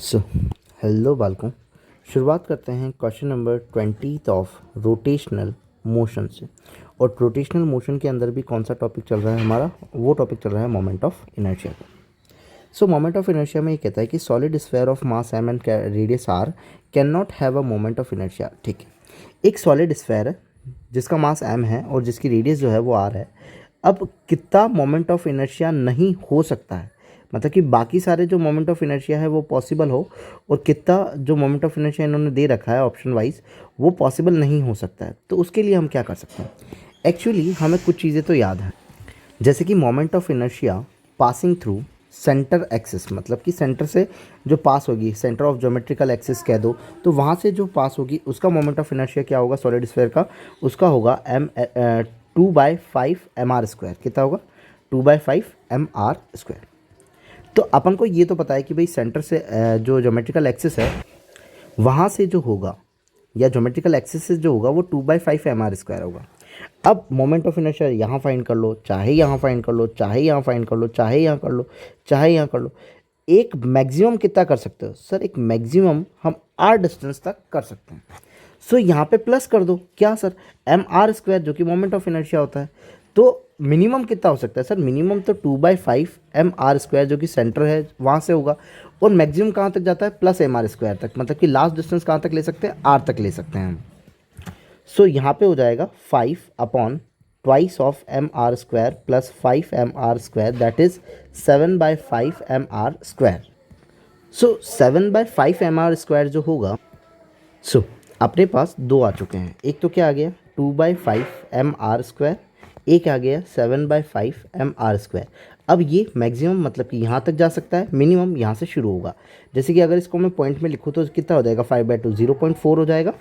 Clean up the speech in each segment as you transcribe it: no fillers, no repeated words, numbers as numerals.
So hello बालकों, शुरुआत करते हैं question number 20 of rotational motion से। और रोटेशनल मोशन के अंदर भी कौन सा टॉपिक चल रहा है हमारा, वो टॉपिक चल रहा है मोमेंट ऑफ इनर्शिया का। सो मोमेंट ऑफ इनर्शिया में ये कहता है कि solid sphere of mass M and radius R can not have a moment of inertia. ठीक है, एक सॉलिड स्फेयर है जिसका मास एम है और जिसकी रेडियस जो है वो आर है। अब कितना मोमेंट ऑफ इनर्शिया नहीं हो सकता है, मतलब कि बाकी सारे जो मोमेंट ऑफ इनर्शिया है वो पॉसिबल हो, और कितना जो मोमेंट ऑफ इनर्शिया इन्होंने दे रखा है ऑप्शन वाइज वो पॉसिबल नहीं हो सकता है। तो उसके लिए हम क्या कर सकते हैं, एक्चुअली हमें कुछ चीज़ें तो याद हैं, जैसे कि moment of inertia passing through centre axis, मतलब कि सेंटर से जो पास होगी, सेंटर ऑफ ज्योमेट्रिकल एक्सिस कह दो, तो वहाँ से जो पास होगी उसका मोमेंट ऑफ इनर्शिया क्या होगा सॉलिड स्फीयर का, उसका होगा 2/5 mr²। कितना होगा 2/5 mr²। तो अपन को ये तो पता है कि भाई सेंटर से जो ज्योमेट्रिकल एक्सिस है वहाँ से जो होगा, या ज्योमेट्रिकल एक्सिस से जो होगा वो 2/5 mr² होगा। अब मोमेंट ऑफ इनर्शिया यहाँ फाइंड कर लो, चाहे यहाँ फाइंड कर लो, चाहे यहाँ फाइंड कर लो, चाहे यहाँ कर लो, चाहे यहाँ कर लो। एक मैक्सिमम कितना कर सकते हो सर, एक मैक्सिमम हम r डिस्टेंस तक कर सकते हैं। सो यहाँ पे प्लस कर दो क्या सर, mr² जो कि मोमेंट ऑफ इनर्शिया होता है। तो मिनिमम कितना हो सकता है सर, मिनिमम तो 2/5 mr² जो कि सेंटर है वहाँ से होगा, और मैक्सिमम कहाँ तक जाता है +mr² तक, मतलब कि लास्ट डिस्टेंस कहाँ तक ले सकते हैं, r तक ले सकते हैं हम। सो यहाँ पे हो जाएगा 5/2 of mr² plus 5mr², that is 7/5 mr²। So 7/5 mr² जो होगा, सो अपने पास दो आ चुके हैं, एक तो क्या आ गया 2/5 mr², एक आ गया 7/5 mr²। अब ये मैक्सिमम मतलब कि यहाँ तक जा सकता है, मिनिमम यहाँ से शुरू होगा। जैसे कि अगर इसको मैं पॉइंट में लिखूँ तो कितना हो जाएगा 5/2 0.4 हो जाएगा,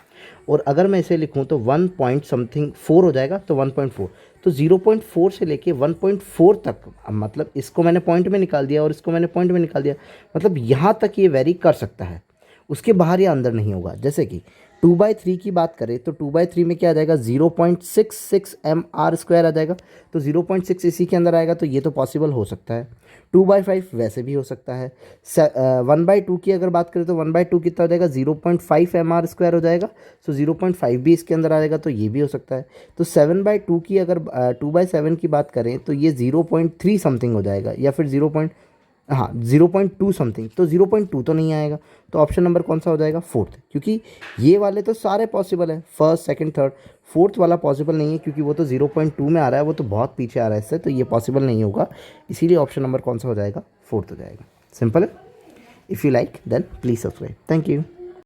और अगर मैं इसे लिखूँ तो 1 पॉइंट समथिंग 4 हो जाएगा, तो 1.4। तो 0.4 से लेके 1.4 तक, मतलब इसको मैंने पॉइंट में निकाल दिया और इसको मैंने पॉइंट में निकाल दिया, मतलब यहाँ तक ये वेरी कर सकता है, उसके बाहर या अंदर नहीं होगा। जैसे कि 2/3 की बात करें तो 2/3 में क्या आ जाएगा 0.66 mr² आ जाएगा, तो 0.6 इसी के अंदर आएगा, तो ये तो पॉसिबल हो सकता है। 2/5 वैसे भी हो सकता है। 1/2 की अगर बात करें तो 1/2 कितना हो जाएगा 0.5 mr² हो जाएगा, सो 0.5 भी इसके अंदर आ जाएगा, तो ये भी हो सकता है। तो 7/2 की अगर 2/7 की बात करें तो ये 0.3 समथिंग हो जाएगा, या फिर 0.2 समथिंग, तो 0.2 तो नहीं आएगा। तो ऑप्शन नंबर कौन सा हो जाएगा, फोर्थ, क्योंकि ये वाले तो सारे पॉसिबल है, फर्स्ट सेकंड थर्ड। फोर्थ वाला पॉसिबल नहीं है क्योंकि वो तो 0.2 में आ रहा है, वो तो बहुत पीछे आ रहा है इससे, तो ये पॉसिबल नहीं होगा। इसीलिए ऑप्शन नंबर कौन सा हो जाएगा, फोर्थ हो जाएगा। सिंपल है। If you like then please subscribe. Thank you.